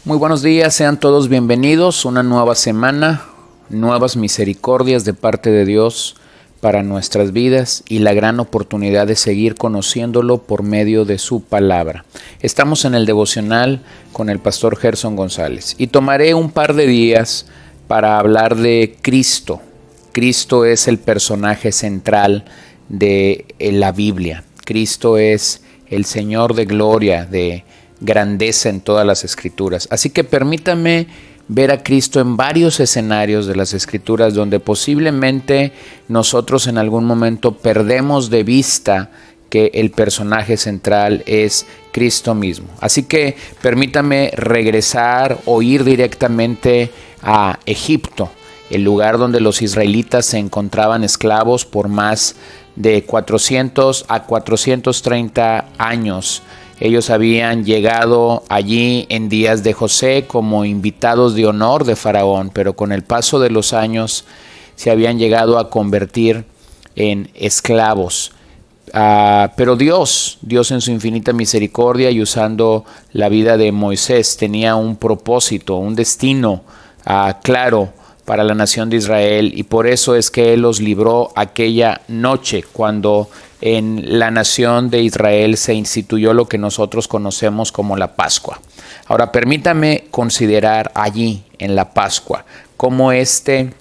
Muy buenos días, sean todos bienvenidos. Una nueva semana, nuevas misericordias de parte de Dios para nuestras vidas y la gran oportunidad de seguir conociéndolo por medio de su palabra. Estamos en el devocional con el pastor Gerson González y tomaré un par de días para hablar de Cristo. Cristo es el personaje central de la Biblia. Cristo es el Señor de gloria, de grandeza en todas las Escrituras. Así que permítame ver a Cristo en varios escenarios de las Escrituras donde posiblemente nosotros en algún momento perdemos de vista que el personaje central es Cristo mismo. Así que permítame regresar o ir directamente a Egipto, el lugar donde los israelitas se encontraban esclavos por más de 400 a 430 años. Ellos habían llegado allí en días de José como invitados de honor de Faraón, pero con el paso de los años se habían llegado a convertir en esclavos. Pero Dios en su infinita misericordia y usando la vida de Moisés tenía un propósito, un destino claro para la nación de Israel, y por eso es que Él los libró aquella noche cuando en la nación de Israel se instituyó lo que nosotros conocemos como la Pascua. Ahora permítame considerar allí en la Pascua cómo este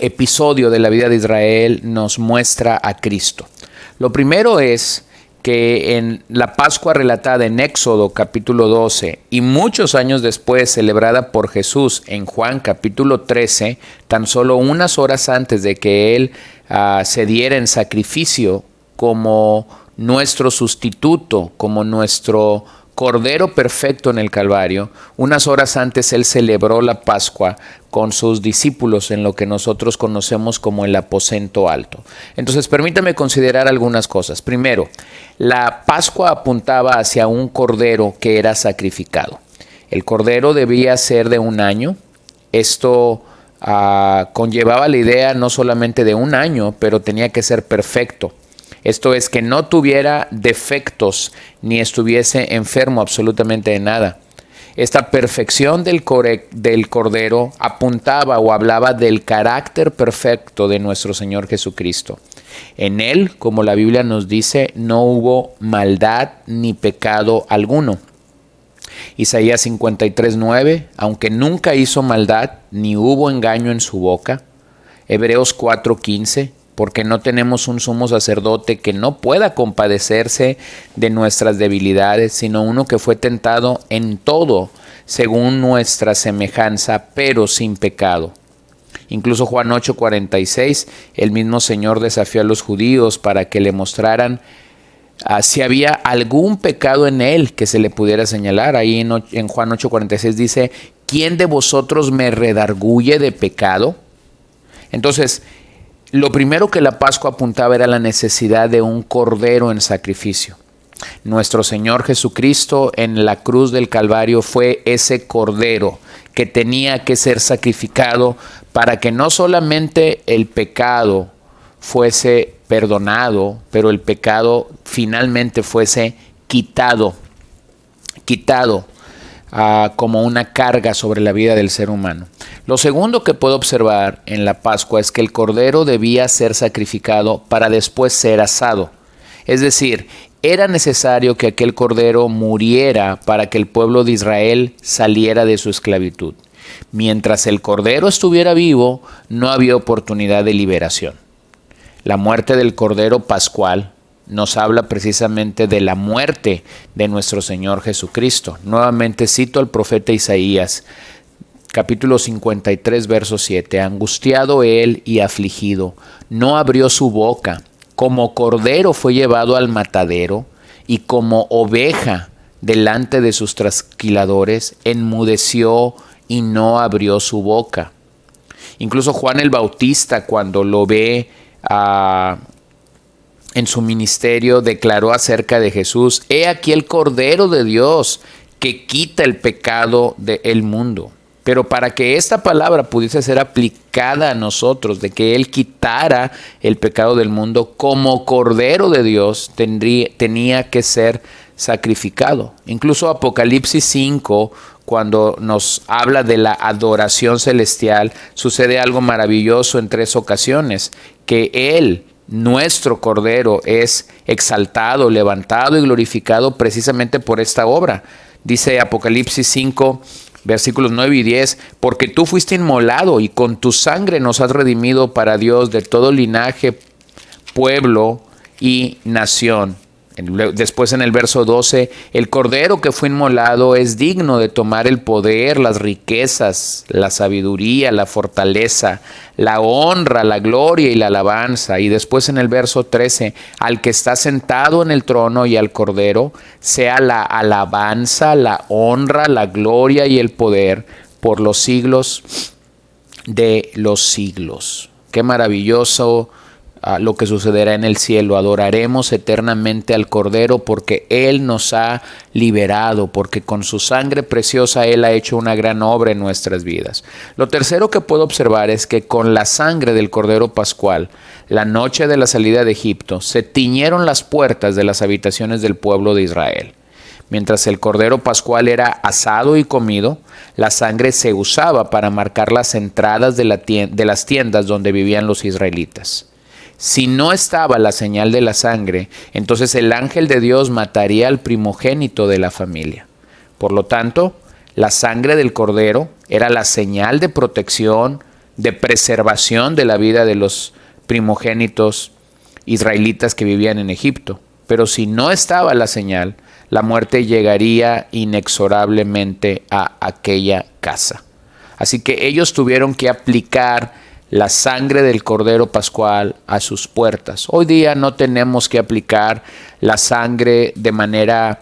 episodio de la vida de Israel nos muestra a Cristo. Lo primero es que en la Pascua relatada en Éxodo capítulo 12 y muchos años después celebrada por Jesús en Juan capítulo 13, tan solo unas horas antes de que Él se diera en sacrificio como nuestro sustituto, como nuestro Cordero perfecto en el Calvario, unas horas antes Él celebró la Pascua con sus discípulos en lo que nosotros conocemos como el aposento alto. Entonces permítame considerar algunas cosas. Primero, la Pascua apuntaba hacia un cordero que era sacrificado. El cordero debía ser de un año. Esto conllevaba la idea no solamente de un año, pero tenía que ser perfecto. Esto es, que no tuviera defectos ni estuviese enfermo absolutamente de nada. Esta perfección del cordero apuntaba o hablaba del carácter perfecto de nuestro Señor Jesucristo. En Él, como la Biblia nos dice, no hubo maldad ni pecado alguno. Isaías 53:9, aunque nunca hizo maldad, ni hubo engaño en su boca. Hebreos 4:15, porque no tenemos un sumo sacerdote que no pueda compadecerse de nuestras debilidades, sino uno que fue tentado en todo, según nuestra semejanza, pero sin pecado. Incluso Juan 8:46, el mismo Señor desafió a los judíos para que le mostraran si había algún pecado en Él que se le pudiera señalar. Ahí en Juan 8:46 dice, ¿quién de vosotros me redarguye de pecado? Entonces, lo primero que la Pascua apuntaba era la necesidad de un cordero en sacrificio. Nuestro Señor Jesucristo en la cruz del Calvario fue ese cordero que tenía que ser sacrificado para que no solamente el pecado fuese perdonado, pero el pecado finalmente fuese quitado como una carga sobre la vida del ser humano. Lo segundo que puedo observar en la Pascua es que el cordero debía ser sacrificado para después ser asado. Es decir, era necesario que aquel cordero muriera para que el pueblo de Israel saliera de su esclavitud. Mientras el cordero estuviera vivo, no había oportunidad de liberación. La muerte del cordero pascual nos habla precisamente de la muerte de nuestro Señor Jesucristo. Nuevamente cito al profeta Isaías, capítulo 53, verso 7. Angustiado él y afligido, no abrió su boca. Como cordero fue llevado al matadero, y como oveja delante de sus trasquiladores, enmudeció y no abrió su boca. Incluso Juan el Bautista, cuando lo ve en su ministerio, declaró acerca de Jesús: he aquí el Cordero de Dios que quita el pecado del mundo. Pero para que esta palabra pudiese ser aplicada a nosotros, de que Él quitara el pecado del mundo, como Cordero de Dios tenía que ser sacrificado. Incluso Apocalipsis 5, cuando nos habla de la adoración celestial, sucede algo maravilloso en 3 ocasiones, que Él, nuestro Cordero, es exaltado, levantado y glorificado precisamente por esta obra. Dice Apocalipsis 5, versículos 9 y 10, porque tú fuiste inmolado y con tu sangre nos has redimido para Dios de todo linaje, pueblo y nación. Después en el verso 12, el Cordero que fue inmolado es digno de tomar el poder, las riquezas, la sabiduría, la fortaleza, la honra, la gloria y la alabanza. Y después en el verso 13, al que está sentado en el trono y al Cordero, sea la alabanza, la honra, la gloria y el poder por los siglos de los siglos. Qué maravilloso lo que sucederá en el cielo. Adoraremos eternamente al Cordero porque Él nos ha liberado, porque con su sangre preciosa Él ha hecho una gran obra en nuestras vidas. Lo tercero que puedo observar es que con la sangre del Cordero Pascual, la noche de la salida de Egipto, se tiñeron las puertas de las habitaciones del pueblo de Israel. Mientras el Cordero Pascual era asado y comido, la sangre se usaba para marcar las entradas de las tiendas donde vivían los israelitas. Si no estaba la señal de la sangre, entonces el ángel de Dios mataría al primogénito de la familia. Por lo tanto, la sangre del Cordero era la señal de protección, de preservación de la vida de los primogénitos israelitas que vivían en Egipto. Pero si no estaba la señal, la muerte llegaría inexorablemente a aquella casa. Así que ellos tuvieron que aplicar la sangre del Cordero Pascual a sus puertas. Hoy día no tenemos que aplicar la sangre de manera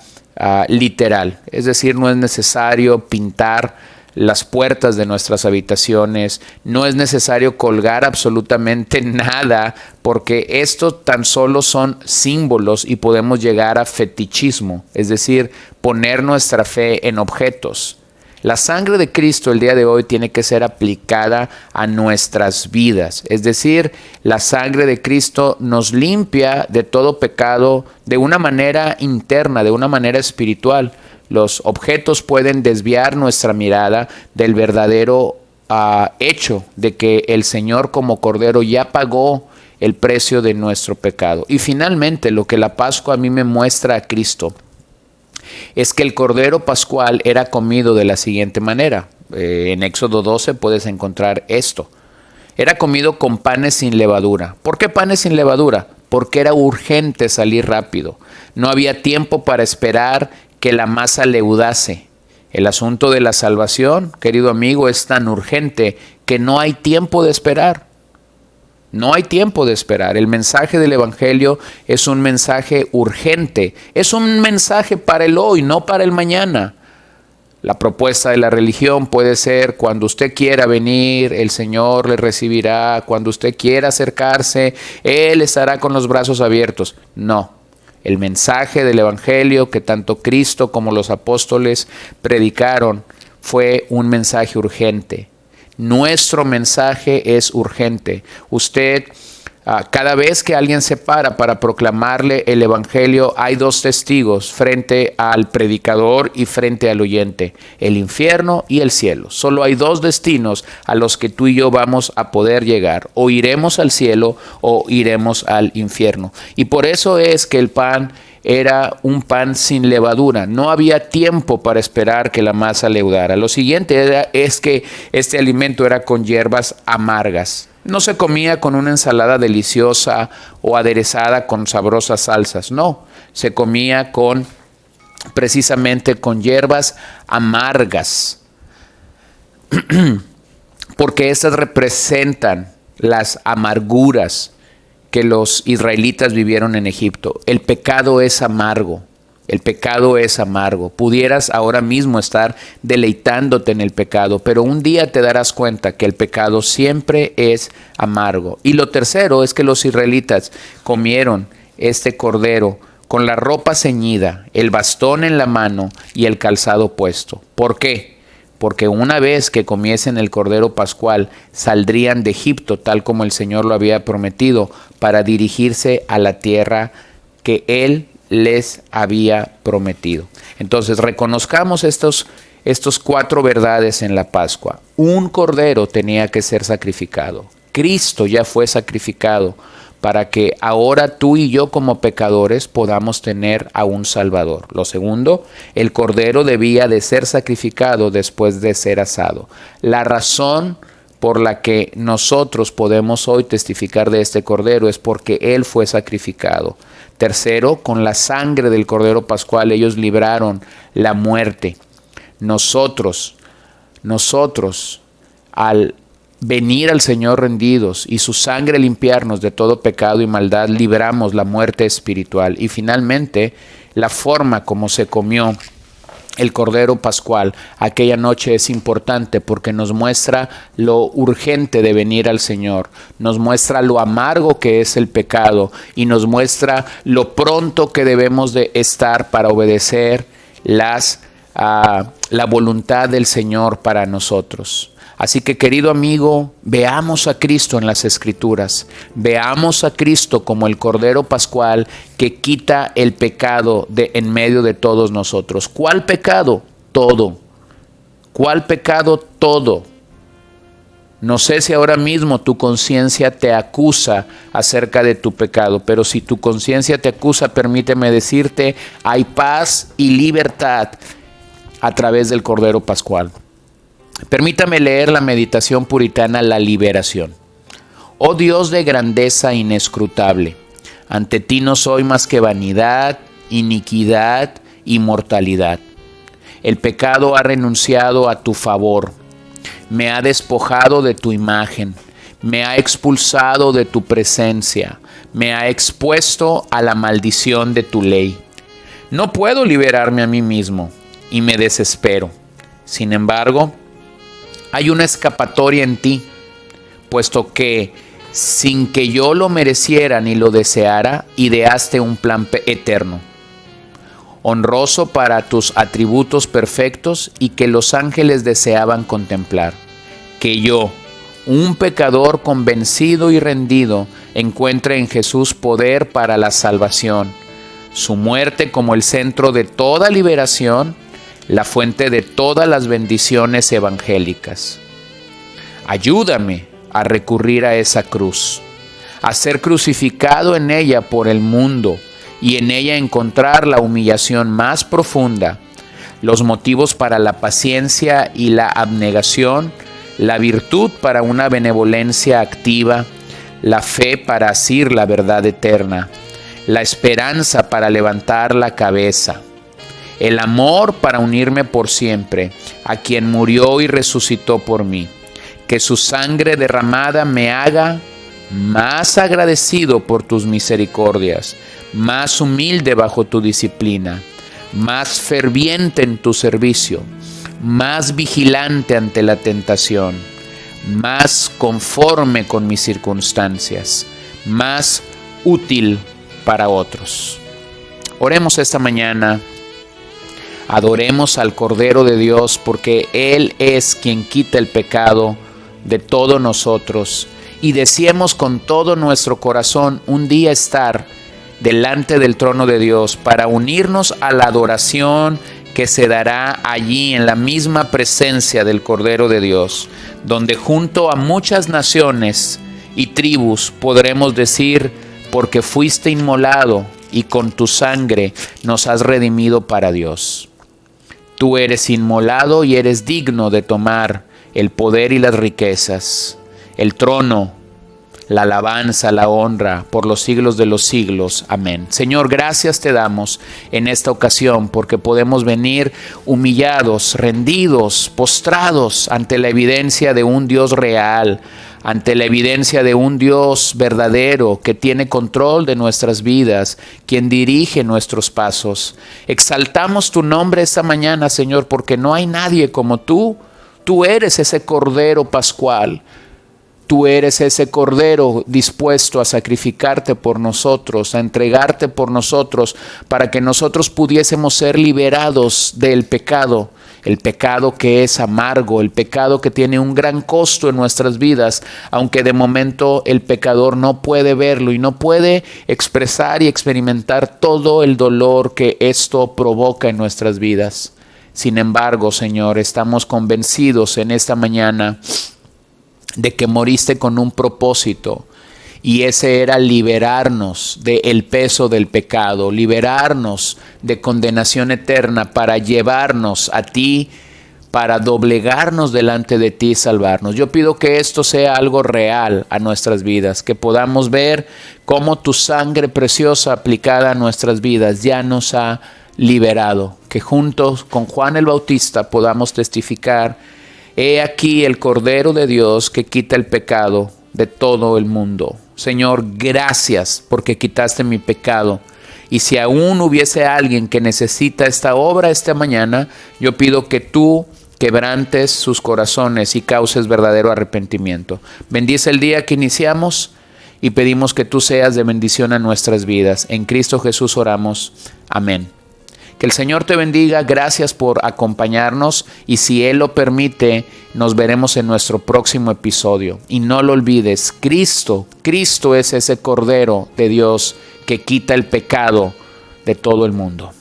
literal. Es decir, no es necesario pintar las puertas de nuestras habitaciones, no es necesario colgar absolutamente nada, porque esto tan solo son símbolos y podemos llegar a fetichismo, es decir, poner nuestra fe en objetos. La sangre de Cristo el día de hoy tiene que ser aplicada a nuestras vidas. Es decir, la sangre de Cristo nos limpia de todo pecado de una manera interna, de una manera espiritual. Los objetos pueden desviar nuestra mirada del verdadero hecho de que el Señor como Cordero ya pagó el precio de nuestro pecado. Y finalmente, lo que la Pascua a mí me muestra a Cristo es que el Cordero Pascual era comido de la siguiente manera. En Éxodo 12 puedes encontrar esto. Era comido con panes sin levadura. ¿Por qué panes sin levadura? Porque era urgente salir rápido. No había tiempo para esperar que la masa leudase. El asunto de la salvación, querido amigo, es tan urgente que no hay tiempo de esperar. No hay tiempo de esperar. El mensaje del Evangelio es un mensaje urgente. Es un mensaje para el hoy, no para el mañana. La propuesta de la religión puede ser: cuando usted quiera venir, el Señor le recibirá. Cuando usted quiera acercarse, Él estará con los brazos abiertos. No. El mensaje del Evangelio que tanto Cristo como los apóstoles predicaron fue un mensaje urgente. Nuestro mensaje es urgente. Usted, cada vez que alguien se para proclamarle el Evangelio, hay 2 testigos frente al predicador y frente al oyente: el infierno y el cielo. Solo hay 2 destinos a los que tú y yo vamos a poder llegar: o iremos al cielo o iremos al infierno. Y por eso es que el pan era un pan sin levadura. No había tiempo para esperar que la masa leudara. Lo siguiente es que este alimento era con hierbas amargas. No se comía con una ensalada deliciosa o aderezada con sabrosas salsas. No, se comía precisamente con hierbas amargas. Porque estas representan las amarguras que los israelitas vivieron en Egipto. El pecado es amargo. El pecado es amargo. Pudieras ahora mismo estar deleitándote en el pecado, pero un día te darás cuenta que el pecado siempre es amargo. Y lo tercero es que los israelitas comieron este cordero con la ropa ceñida, el bastón en la mano y el calzado puesto. ¿Por qué? Porque una vez que comiesen el Cordero Pascual, saldrían de Egipto, tal como el Señor lo había prometido, para dirigirse a la tierra que Él les había prometido. Entonces reconozcamos estos 4 verdades en la Pascua. Un cordero tenía que ser sacrificado. Cristo ya fue sacrificado para que ahora tú y yo como pecadores podamos tener a un Salvador. Lo segundo, el cordero debía de ser sacrificado después de ser asado. La razón por la que nosotros podemos hoy testificar de este cordero es porque Él fue sacrificado. Tercero, con la sangre del cordero pascual ellos libraron la muerte. Nosotros, al venir al Señor rendidos y su sangre limpiarnos de todo pecado y maldad, libramos la muerte espiritual. Y finalmente, la forma como se comió el Cordero Pascual aquella noche es importante porque nos muestra lo urgente de venir al Señor, nos muestra lo amargo que es el pecado y nos muestra lo pronto que debemos de estar para obedecer la voluntad del Señor para nosotros. Así que, querido amigo, veamos a Cristo en las Escrituras. Veamos a Cristo como el Cordero Pascual que quita el pecado en medio de todos nosotros. ¿Cuál pecado? Todo. ¿Cuál pecado? Todo. No sé si ahora mismo tu conciencia te acusa acerca de tu pecado, pero si tu conciencia te acusa, permíteme decirte, hay paz y libertad a través del Cordero Pascual. Permítame leer la meditación puritana La Liberación. Oh Dios de grandeza inescrutable, ante ti no soy más que vanidad, iniquidad y mortalidad. El pecado ha renunciado a tu favor, me ha despojado de tu imagen, me ha expulsado de tu presencia, me ha expuesto a la maldición de tu ley. No puedo liberarme a mí mismo y me desespero. Sin embargo, hay una escapatoria en ti, puesto que, sin que yo lo mereciera ni lo deseara, ideaste un plan eterno, honroso para tus atributos perfectos y que los ángeles deseaban contemplar. Que yo, un pecador convencido y rendido, encuentre en Jesús poder para la salvación, su muerte como el centro de toda liberación, la fuente de todas las bendiciones evangélicas. Ayúdame a recurrir a esa cruz, a ser crucificado en ella por el mundo y en ella encontrar la humillación más profunda, los motivos para la paciencia y la abnegación, la virtud para una benevolencia activa, la fe para asir la verdad eterna, la esperanza para levantar la cabeza, el amor para unirme por siempre a quien murió y resucitó por mí. Que su sangre derramada me haga más agradecido por tus misericordias, más humilde bajo tu disciplina, más ferviente en tu servicio, más vigilante ante la tentación, más conforme con mis circunstancias, más útil para otros. Oremos esta mañana. Adoremos al Cordero de Dios porque Él es quien quita el pecado de todos nosotros y deseemos con todo nuestro corazón un día estar delante del trono de Dios para unirnos a la adoración que se dará allí en la misma presencia del Cordero de Dios, donde junto a muchas naciones y tribus podremos decir, porque fuiste inmolado y con tu sangre nos has redimido para Dios. Tú eres inmolado y eres digno de tomar el poder y las riquezas, el trono, la alabanza, la honra, por los siglos de los siglos. Amén. Señor, gracias te damos en esta ocasión porque podemos venir humillados, rendidos, postrados ante la evidencia de un Dios real, ante la evidencia de un Dios verdadero que tiene control de nuestras vidas, quien dirige nuestros pasos. Exaltamos tu nombre esta mañana, Señor, porque no hay nadie como tú. Tú eres ese Cordero Pascual. Tú eres ese Cordero dispuesto a sacrificarte por nosotros, a entregarte por nosotros, para que nosotros pudiésemos ser liberados del pecado el pecado que es amargo, el pecado que tiene un gran costo en nuestras vidas, aunque de momento el pecador no puede verlo y no puede expresar y experimentar todo el dolor que esto provoca en nuestras vidas. Sin embargo, Señor, estamos convencidos en esta mañana de que moriste con un propósito, y ese era liberarnos del peso del pecado, liberarnos de condenación eterna para llevarnos a ti, para doblegarnos delante de ti y salvarnos. Yo pido que esto sea algo real a nuestras vidas, que podamos ver cómo tu sangre preciosa aplicada a nuestras vidas ya nos ha liberado, que juntos con Juan el Bautista podamos testificar: he aquí el Cordero de Dios que quita el pecado de todo el mundo. Señor, gracias porque quitaste mi pecado. Y si aún hubiese alguien que necesita esta obra esta mañana, yo pido que tú quebrantes sus corazones y causes verdadero arrepentimiento. Bendice el día que iniciamos y pedimos que tú seas de bendición a nuestras vidas. En Cristo Jesús oramos. Amén. Que el Señor te bendiga, gracias por acompañarnos, y si Él lo permite, nos veremos en nuestro próximo episodio. Y no lo olvides, Cristo es ese Cordero de Dios que quita el pecado de todo el mundo.